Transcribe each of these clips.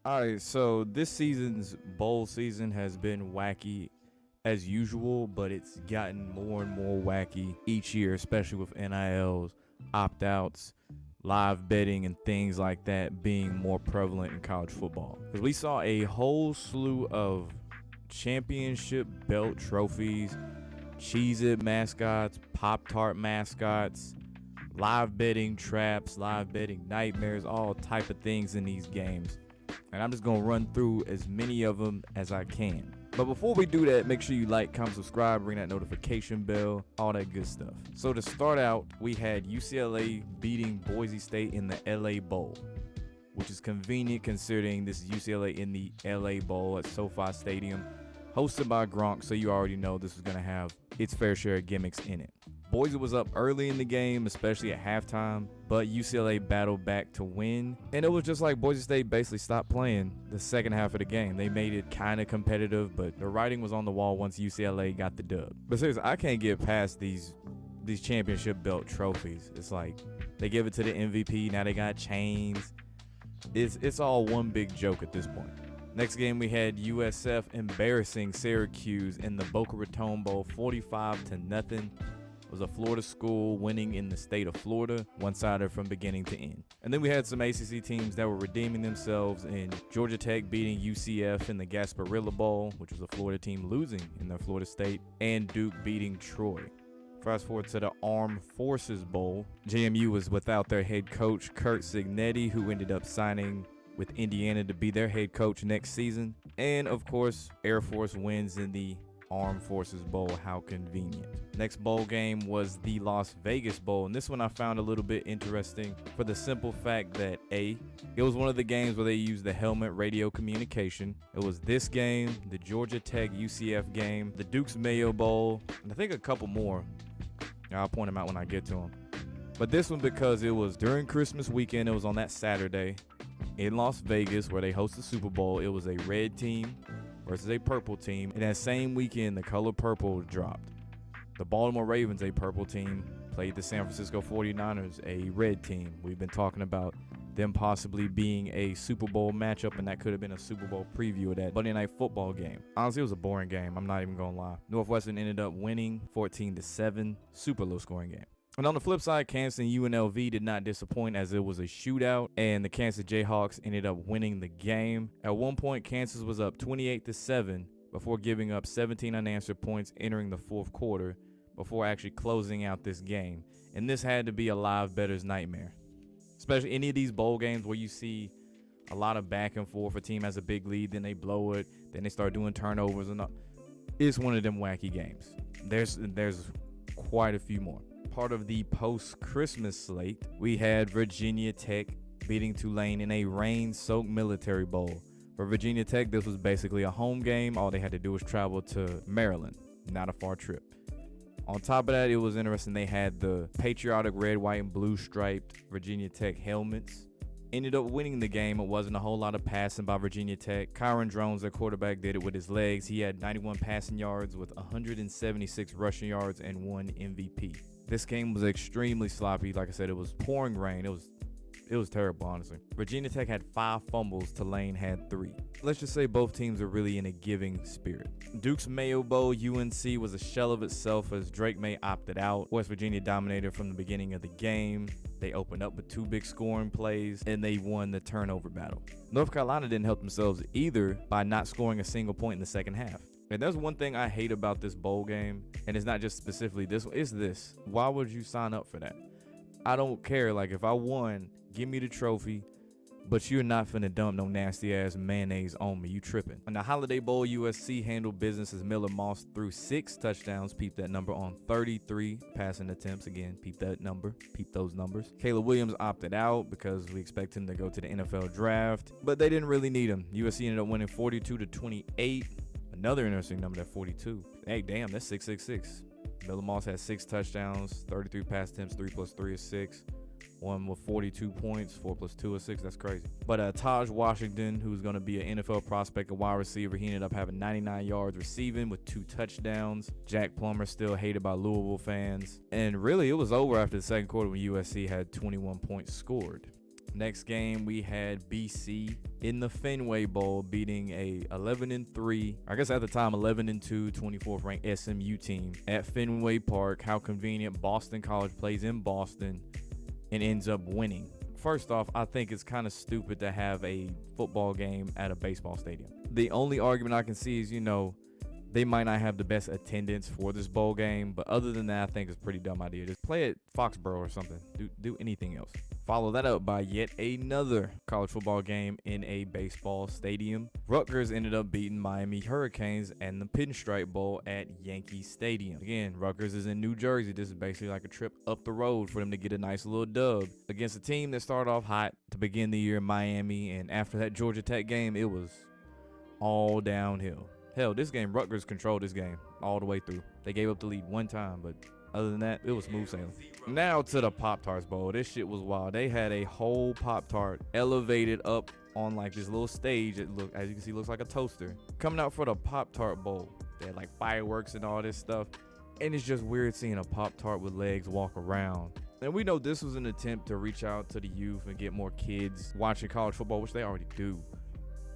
All right, so this season's bowl season has been wacky as usual, but it's gotten more and more wacky each year, especially with NILs, opt outs, live betting, and things like that being more prevalent in college football. Because we saw a whole slew of championship belt trophies, Cheez-It mascots, Pop-Tart mascots, live betting traps, live betting nightmares, all type of things in these games. And I'm just going to run through as many of them as I can. But before we do that, make sure you like, comment, subscribe, ring that notification bell, all that good stuff. So to start out, we had UCLA beating Boise State in the LA Bowl, which is convenient considering this is UCLA in the LA Bowl at SoFi Stadium, hosted by Gronk, so you already know this is going to have its fair share of gimmicks in it. Boise was up early in the game, especially at halftime, but UCLA battled back to win. And it was just like Boise State basically stopped playing the second half of the game. They made it kind of competitive, but the writing was on the wall once UCLA got the dub. But seriously, I can't get past these championship belt trophies. It's like they give it to the MVP, now they got chains. It's all one big joke at this point. Next game, we had USF embarrassing Syracuse in the Boca Raton Bowl 45-0. Was a Florida school winning in the state of Florida, one-sided from beginning to end. And then we had some ACC teams that were redeeming themselves in Georgia Tech beating UCF in the Gasparilla Bowl, which was a Florida team losing in their Florida state, and Duke beating Troy. Fast forward to the Armed Forces Bowl. JMU was without their head coach, Kurt Signetti, who ended up signing with Indiana to be their head coach next season. And of course, Air Force wins in the Armed Forces Bowl. How convenient. Next bowl game was the Las Vegas Bowl, and this one I found a little bit interesting for the simple fact that it was one of the games where they used the helmet radio communication. It was this game, the Georgia Tech UCF game, the Duke's Mayo Bowl, and I think a couple more. I'll point them out when I get to them. But this one, because it was during Christmas weekend, it was on that Saturday in Las Vegas where they host the Super Bowl. It was a red team versus a purple team. And that same weekend, the color purple dropped. The Baltimore Ravens, a purple team, played the San Francisco 49ers, a red team. We've been talking about them possibly being a Super Bowl matchup, and that could have been a Super Bowl preview of that Monday Night Football game. Honestly, it was a boring game. I'm not even going to lie. Northwestern ended up winning 14-7, super low scoring game. And on the flip side, Kansas and UNLV did not disappoint as it was a shootout, and the Kansas Jayhawks ended up winning the game. At one point, Kansas was up 28-7 before giving up 17 unanswered points entering the fourth quarter before actually closing out this game. And this had to be a live bettor's nightmare, especially any of these bowl games where you see a lot of back and forth. A team has a big lead, then they blow it, then they start doing turnovers, and it's one of them wacky games. There's quite a few more. Part of the post-Christmas slate, we had Virginia Tech beating Tulane in a rain-soaked Military Bowl. For Virginia Tech, this was basically a home game. All they had to do was travel to Maryland. Not a far trip. On top of that, it was interesting. They had the patriotic red, white, and blue striped Virginia Tech helmets. Ended up winning the game. It wasn't a whole lot of passing by Virginia Tech. Kyron Drones, their quarterback, did it with his legs. He had 91 passing yards with 176 rushing yards and 1 MVP. This game was extremely sloppy. Like I said, it was pouring rain. It was terrible, honestly. Virginia Tech had 5 fumbles. Tulane had 3. Let's just say both teams are really in a giving spirit. Duke's Mayo Bowl, UNC was a shell of itself as Drake May opted out. West Virginia dominated from the beginning of the game. They opened up with 2 big scoring plays, and they won the turnover battle. North Carolina didn't help themselves either by not scoring a single point in the second half. And there's one thing I hate about this bowl game, and it's not just specifically this one, it's this. Why would you sign up for that? I don't care. Like, if I won, give me the trophy, but you're not finna dump no nasty ass mayonnaise on me. You tripping. In the Holiday Bowl, USC handled business as Miller Moss threw 6 touchdowns. Peep that number on 33 passing attempts. Again, peep that number. Peep those numbers. Caleb Williams opted out because we expect him to go to the NFL draft, but they didn't really need him. USC ended up winning 42-28. Another interesting number, that 42. Hey, damn, that's 666. Miller Moss had 6 touchdowns, 33 pass attempts, 3 plus 3 is 6. One with 42 points, 4 plus 2 is 6. That's crazy. But Taj Washington, who's going to be an NFL prospect, a wide receiver, he ended up having 99 yards receiving with 2 touchdowns. Jack Plummer still hated by Louisville fans. And really, it was over after the second quarter when USC had 21 points scored. Next game, we had BC in the Fenway Bowl beating a 11-3, I guess at the time 11-2, 24th ranked SMU team at Fenway Park. How convenient. Boston College plays in Boston and ends up winning. First off, I think it's kind of stupid to have a football game at a baseball stadium. The only argument I can see is, they might not have the best attendance for this bowl game, but other than that, I think it's a pretty dumb idea. Just play at Foxborough or something. Do anything else. Follow that up by yet another college football game in a baseball stadium. Rutgers ended up beating Miami Hurricanes and the Pinstripe Bowl at Yankee Stadium. Again, Rutgers is in New Jersey. This is basically like a trip up the road for them to get a nice little dub against a team that started off hot to begin the year in Miami, and after that Georgia Tech game, it was all downhill. Hell, this game, Rutgers controlled this game all the way through. They gave up the lead one time, but other than that, it was smooth sailing. Now to the Pop-Tarts Bowl. This shit was wild. They had a whole Pop-Tart elevated up on like this little stage. It looked, as you can see, looks like a toaster. Coming out for the Pop-Tart Bowl. They had like fireworks and all this stuff. And it's just weird seeing a Pop-Tart with legs walk around. And we know this was an attempt to reach out to the youth and get more kids watching college football, which they already do.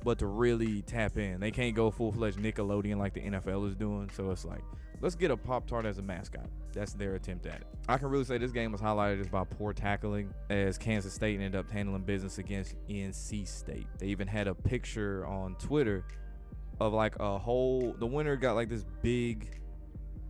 But to really tap in, they can't go full-fledged Nickelodeon like the NFL is doing. So it's like, let's get a Pop-Tart as a mascot. That's their attempt at it. I can really say this game was highlighted just by poor tackling, as Kansas State ended up handling business against NC State. They even had a picture on Twitter of like the winner got like this big,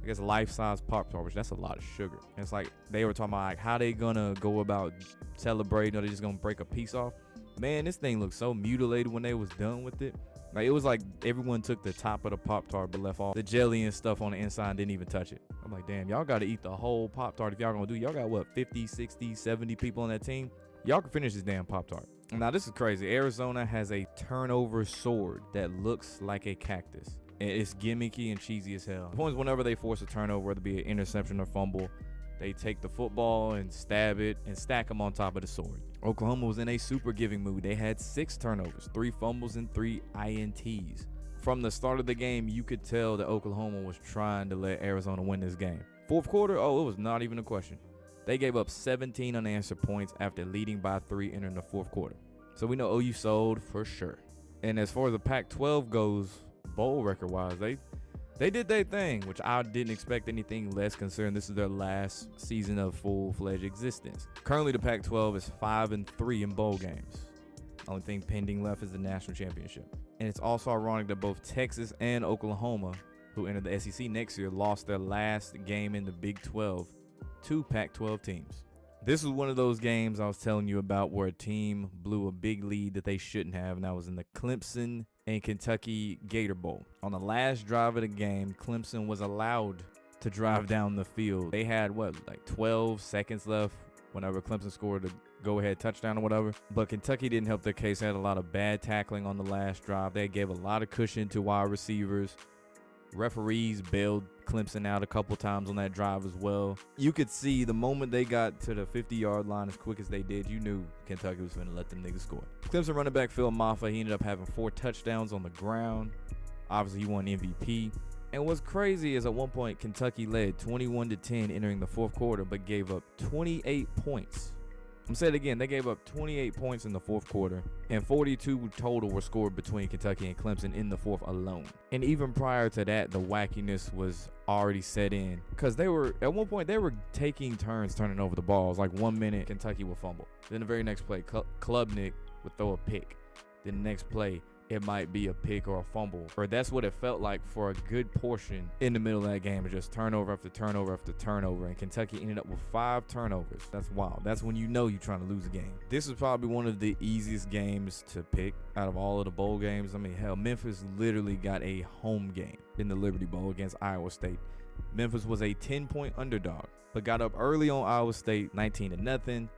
I guess, life-size Pop-Tart, which that's a lot of sugar. And it's like, they were talking about like how they gonna go about celebrating, or they just gonna break a piece off. Man, this thing looked so mutilated when they was done with it. Like, it was like everyone took the top of the Pop-Tart but left all the jelly and stuff on the inside and didn't even touch it. I'm like, damn, y'all got to eat the whole Pop-Tart if y'all gonna do. Y'all got, what, 50, 60, 70 people on that team? Y'all can finish this damn Pop-Tart. Now, this is crazy. Arizona has a turnover sword that looks like a cactus. And it's gimmicky and cheesy as hell. The point is, whenever they force a turnover, whether it be an interception or fumble, they take the football and stab it and stack them on top of the sword. Oklahoma was in a super giving mood. They had 6 turnovers, 3 fumbles, and 3 INTs. From the start of the game, you could tell that Oklahoma was trying to let Arizona win this game. Fourth quarter, it was not even a question. They gave up 17 unanswered points after leading by 3 entering the fourth quarter. So we know OU sold for sure. And as far as the Pac-12 goes, bowl record-wise, they did their thing, which I didn't expect anything less considering this is their last season of full-fledged existence. Currently, the Pac-12 is 5-3 in bowl games. Only thing pending left is the national championship. And it's also ironic that both Texas and Oklahoma, who enter the SEC next year, lost their last game in the Big 12 to Pac-12 teams. This was one of those games I was telling you about where a team blew a big lead that they shouldn't have, and that was in the Clemson and Kentucky Gator Bowl. On the last drive of the game, Clemson was allowed to drive down the field. They had, 12 seconds left whenever Clemson scored a go-ahead touchdown or whatever. But Kentucky didn't help their case. They had a lot of bad tackling on the last drive. They gave a lot of cushion to wide receivers. Referees bailed Clemson out a couple times on that drive as well. You could see the moment they got to the 50-yard line as quick as they did, you knew Kentucky was going to let them niggas score. Clemson running back Phil Maffa, he ended up having 4 touchdowns on the ground. Obviously, he won MVP. And what's crazy is at one point, Kentucky led 21-10 entering the fourth quarter, but gave up 28 points. I'm saying it again, they gave up 28 points in the fourth quarter, and 42 total were scored between Kentucky and Clemson in the fourth alone. And even prior to that, the wackiness was already set in, because at one point, they were taking turns turning over the balls. Like 1 minute, Kentucky would fumble. Then the very next play, Klubnik would throw a pick. Then the next play, it might be a pick or a fumble. Or that's what it felt like for a good portion in the middle of that game. Just turnover after turnover after turnover. And Kentucky ended up with 5 turnovers. That's wild. That's when you know you're trying to lose a game. This is probably one of the easiest games to pick out of all of the bowl games. I mean, hell, Memphis literally got a home game in the Liberty Bowl against Iowa State. Memphis was a 10-point underdog, but got up early on Iowa State 19-0.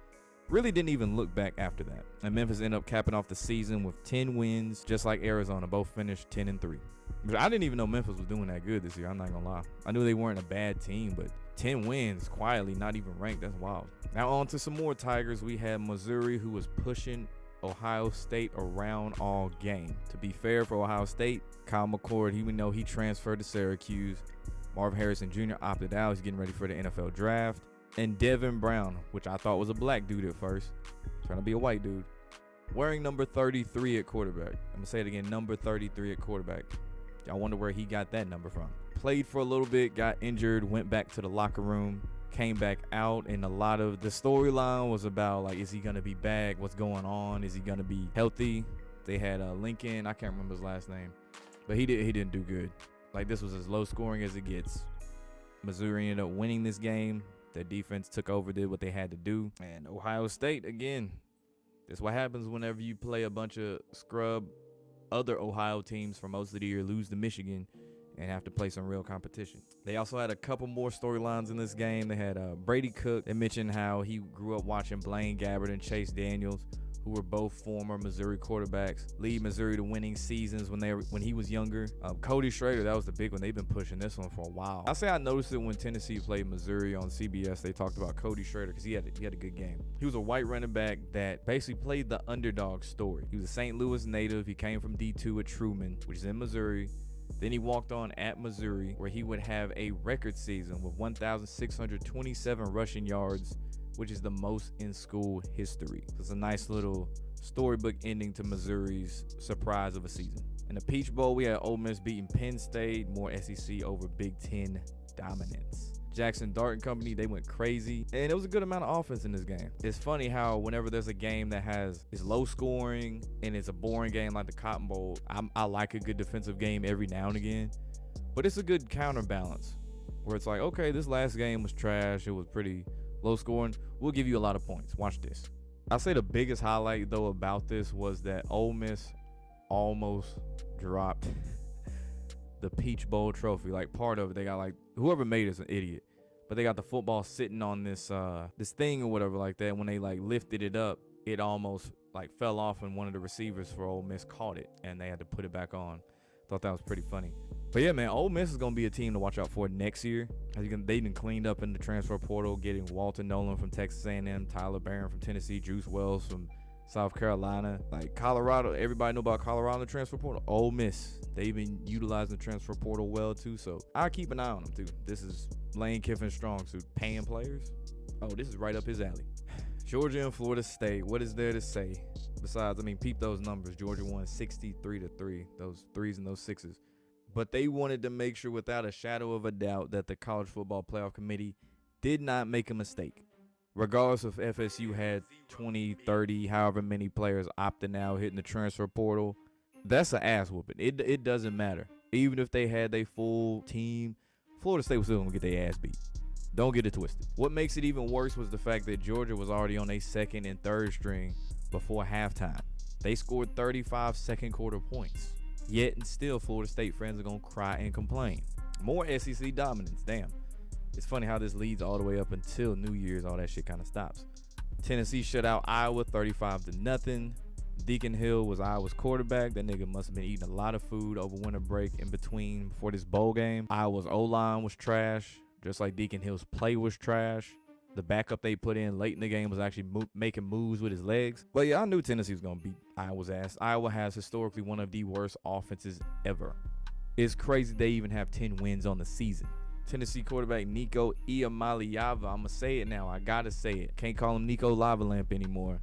Really didn't even look back after that. And Memphis ended up capping off the season with 10 wins, just like Arizona. Both finished 10-3. But I didn't even know Memphis was doing that good this year. I'm not going to lie. I knew they weren't a bad team, but 10 wins quietly, not even ranked. That's wild. Now on to some more Tigers. We had Missouri, who was pushing Ohio State around all game. To be fair for Ohio State, Kyle McCord, he transferred to Syracuse. Marvin Harrison Jr. opted out. He's getting ready for the NFL draft. And Devin Brown, which I thought was a black dude at first, Trying to be a white dude. Wearing number 33 at quarterback. I'm going to say it again, number 33 at quarterback. I wonder where he got that number from. Played for a little bit, got injured, went back to the locker room, came back out, and a lot of the storyline was about, like, is he going to be back? What's going on? Is he going to be healthy? They had Lincoln. I can't remember his last name. But he didn't do good. Like, this was as low scoring as it gets. Missouri ended up winning this game. Their defense took over, did what they had to do. And Ohio State, again, that's what happens whenever you play a bunch of scrub other Ohio teams for most of the year, lose to Michigan, and have to play some real competition. They also had a couple more storylines in this game. They had Brady Cook. They mentioned how he grew up watching Blaine Gabbert and Chase Daniels, who were both former Missouri quarterbacks, lead Missouri to winning seasons when he was younger. Cody Schrader, that was the big one. They've been pushing this one for a while. I say I noticed it when Tennessee played Missouri on CBS. They talked about Cody Schrader because he had a good game. He was a white running back that basically played the underdog story. He was a St. Louis native. He came from D2 at Truman, which is in Missouri. Then he walked on at Missouri, where he would have a record season with 1,627 rushing yards, which is the most in school history. So it's a nice little storybook ending to Missouri's surprise of a season. In the Peach Bowl, we had Ole Miss beating Penn State, more SEC over Big Ten dominance. Jackson Dart and company, they went crazy, and it was a good amount of offense in this game. It's funny how whenever there's a game that is low scoring and it's a boring game like the Cotton Bowl, I like a good defensive game every now and again, but it's a good counterbalance where it's like, okay, this last game was trash, it was pretty low scoring, we'll give you a lot of points. Watch this. I say the biggest highlight though about this was that Ole Miss almost dropped the Peach Bowl trophy. Like, part of it, they got, like, whoever made it's an idiot, but they got the football sitting on this thing or whatever like that. When they like lifted it up, it almost like fell off, and one of the receivers for Ole Miss caught it, and they had to put it back on. Thought that was pretty funny. But yeah, man, Ole Miss is gonna be a team to watch out for next year. They been cleaned up in the transfer portal, getting Walton Nolan from Texas A&M, Tyler Barron from Tennessee, Juice Wells from South Carolina. Like Colorado, everybody know about Colorado in the transfer portal. Ole Miss, they've been utilizing the transfer portal well too, so I'll keep an eye on them too. This is Lane Kiffin's strong suit, paying players. Oh, this is right up his alley. Georgia and Florida State, what is there to say? Besides, I mean, peep those numbers. Georgia won 63-3, those threes and those sixes. But they wanted to make sure without a shadow of a doubt that the College Football Playoff Committee did not make a mistake. Regardless if FSU had 20, 30, however many players opting out, hitting the transfer portal, that's an ass whooping. It doesn't matter. Even if they had their full team, Florida State was still going to get their ass beat. Don't get it twisted. What makes it even worse was the fact that Georgia was already on a second and third string before halftime. They scored 35 second quarter points. Yet and still, Florida State fans are going to cry and complain. More SEC dominance, damn. It's funny how this leads all the way up until New Year's. All that shit kind of stops. Tennessee shut out Iowa 35-0. Deacon Hill was Iowa's quarterback. That nigga must have been eating a lot of food over winter break in between before this bowl game. Iowa's O-line was trash, just like Deacon Hill's play was trash. The backup they put in late in the game was actually making moves with his legs. But yeah, I knew Tennessee was going to beat Iowa's ass. Iowa has historically one of the worst offenses ever. It's crazy they even have 10 wins on the season. Tennessee quarterback Nico Iamaleava, I'm going to say it now. I got to say it. Can't call him Nico Lava Lamp anymore.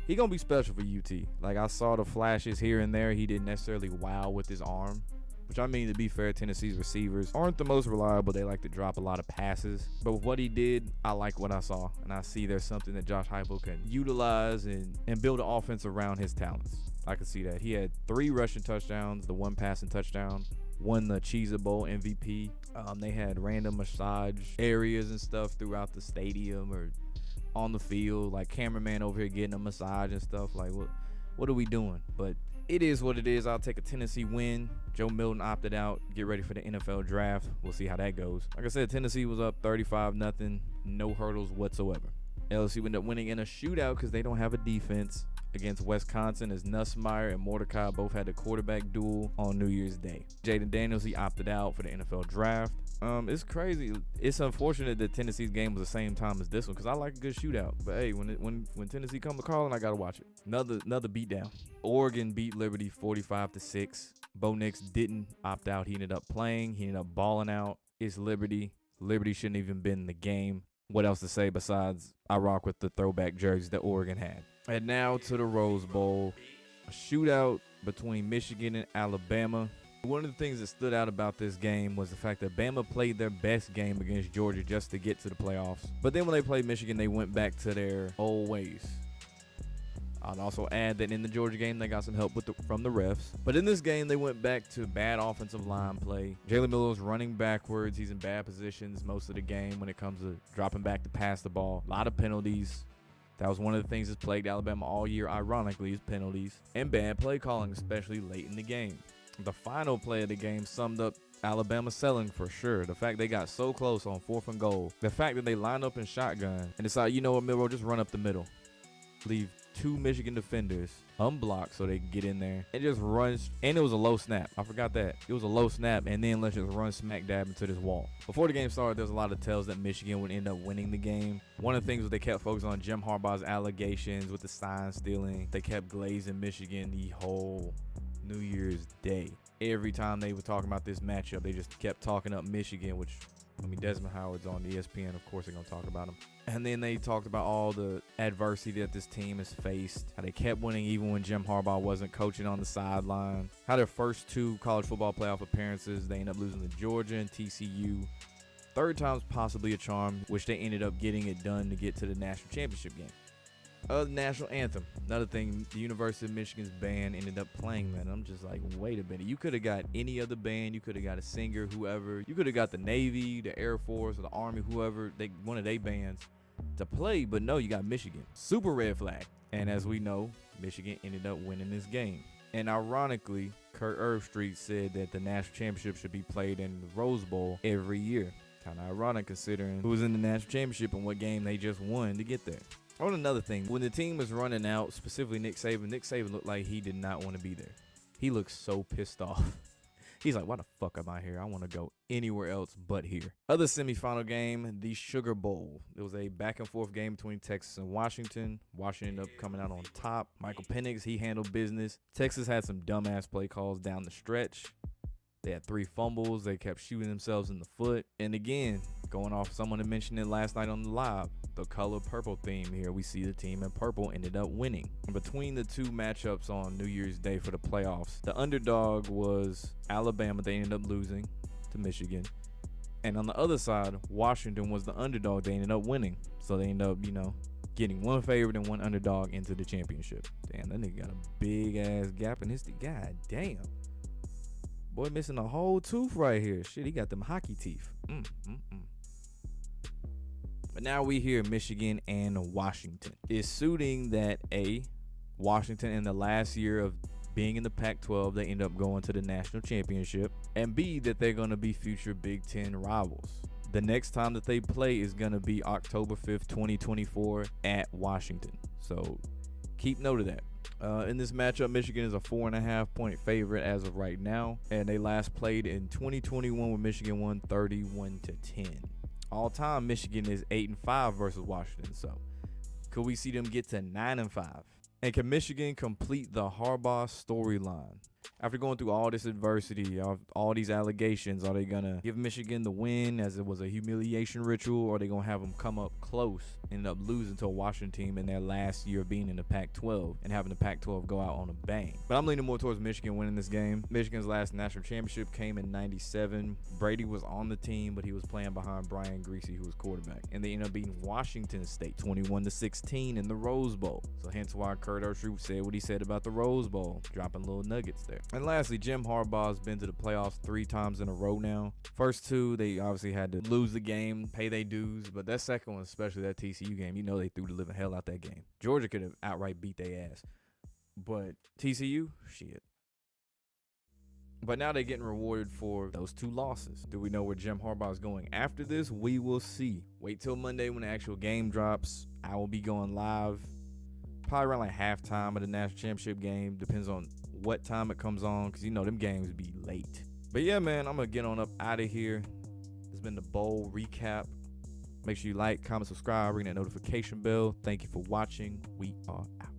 He going to be special for UT. Like, I saw the flashes here and there. He didn't necessarily wow with his arm. Which, I mean, to be fair, Tennessee's receivers aren't the most reliable. They like to drop a lot of passes. But with what he did, I like what I saw. And I see there's something that Josh Heupel can utilize and build an offense around his talents. I can see that. He had 3 rushing touchdowns, the 1 passing touchdown. Won the Cheez-It Bowl MVP. They had random massage areas and stuff throughout the stadium or on the field. Like, cameraman over here getting a massage and stuff. Like, what are we doing? But it is what it is. I'll take a Tennessee win. Joe Milton opted out. Get ready for the NFL draft. We'll see how that goes. Like I said, Tennessee was up 35-0. No hurdles whatsoever. LSU ended up winning in a shootout because they don't have a defense against Wisconsin, as Nussmeier and Mordecai both had the quarterback duel on New Year's Day. Jaden Daniels, he opted out for the NFL draft. It's crazy. It's unfortunate that Tennessee's game was the same time as this one because I like a good shootout. But hey, when Tennessee come to calling, I gotta watch it. Another beatdown. Oregon beat Liberty 45-6. Bo Nix didn't opt out. He ended up playing. He ended up balling out. It's Liberty. Liberty shouldn't even been in the game. What else to say besides I rock with the throwback jerseys that Oregon had. And now to the Rose Bowl, a shootout between Michigan and Alabama. One of the things that stood out about this game was the fact that Bama played their best game against Georgia just to get to the playoffs. But then when they played Michigan, they went back to their old ways. I'd also add that in the Georgia game, they got some help from the refs. But in this game, they went back to bad offensive line play. Jalen Miller's running backwards. He's in bad positions most of the game when it comes to dropping back to pass the ball. A lot of penalties. That was one of the things that's plagued Alabama all year, ironically, is penalties and bad play calling, especially late in the game. The final play of the game summed up Alabama selling for sure. The fact they got so close on 4th and goal. The fact that they lined up in shotgun and decided, you know what, Milroe, just run up the middle. Leave 2 Michigan defenders unblocked so they can get in there and just run. And it was a low snap. I forgot that. It was a low snap, and then let's just run smack dab into this wall. Before the game started, there was a lot of tells that Michigan would end up winning the game. One of the things was they kept focusing on Jim Harbaugh's allegations with the sign stealing. They kept glazing Michigan the whole New Year's Day. Every time they were talking about this matchup, they just kept talking up Michigan, which, I mean, Desmond Howard's on ESPN. Of course they're going to talk about him. And then they talked about all the adversity that this team has faced, how they kept winning even when Jim Harbaugh wasn't coaching on the sideline, how their first 2 college football playoff appearances, they ended up losing to Georgia and TCU. Third time's possibly a charm, which they ended up getting it done to get to the national championship game. The national anthem. Another thing, the University of Michigan's band ended up playing that. I'm just like, wait a minute. You could have got any other band. You could have got a singer, whoever. You could have got the Navy, the Air Force, or the Army, whoever, one of their bands to play. But no, you got Michigan. Super red flag. And as we know, Michigan ended up winning this game. And ironically, Kurt Herbstreit said that the national championship should be played in the Rose Bowl every year. Kind of ironic considering who was in the national championship and what game they just won to get there. On another thing, when the team was running out, specifically Nick Saban looked like he did not want to be there. He looked so pissed off. He's like, why the fuck am I here? I want to go anywhere else but here. Other semifinal game, the Sugar Bowl. It was a back and forth game between Texas and Washington. Washington ended up coming out on top. Michael Penix, he handled business. Texas had some dumbass play calls down the stretch. They had 3 fumbles. They kept shooting themselves in the foot. And again, going off, someone had mentioned it last night on the live, the color purple theme here. We see the team in purple ended up winning. Between the 2 matchups on New Year's Day for the playoffs, the underdog was Alabama. They ended up losing to Michigan. And on the other side, Washington was the underdog. They ended up winning. So they ended up, getting 1 favorite and 1 underdog into the championship. Damn, that nigga got a big ass gap in his teeth. God damn. Boy, missing a whole tooth right here. Shit, he got them hockey teeth. But now we hear Michigan and Washington. It's suiting that Washington in the last year of being in the Pac-12, they end up going to the national championship. And B, that they're going to be future Big Ten rivals. The next time that they play is going to be October 5th, 2024 at Washington. So keep note of that. In this matchup, Michigan is a 4.5-point favorite as of right now, and they last played in 2021 when Michigan won 31-10. All time, Michigan is 8-5 versus Washington. So, could we see them get to 9-5? And can Michigan complete the Harbaugh storyline? After going through all this adversity, all these allegations, are they going to give Michigan the win as it was a humiliation ritual, or are they going to have them come up close and end up losing to a Washington team in their last year of being in the Pac-12 and having the Pac-12 go out on a bang? But I'm leaning more towards Michigan winning this game. Michigan's last national championship came in '97. Brady was on the team, but he was playing behind Brian Griese, who was quarterback. And they ended up beating Washington State 21-16 in the Rose Bowl. So hence why Kurt Herbstreit said what he said about the Rose Bowl, dropping little nuggets there. And lastly, Jim Harbaugh's been to the playoffs 3 times in a row now. First 2, they obviously had to lose the game, pay their dues, but that second one, especially that TCU game, they threw the living hell out that game. Georgia could have outright beat their ass, but TCU, shit. But now they're getting rewarded for those 2 losses. Do we know where Jim Harbaugh is going after this? We will see. Wait till Monday when the actual game drops. I will be going live probably around like halftime of the national championship game. Depends on what time it comes on, because them games be late. But yeah, man, I'm gonna get on up out of here. This has been the bowl recap. Make sure you like, comment, subscribe, ring that notification bell. Thank you for watching. We are out.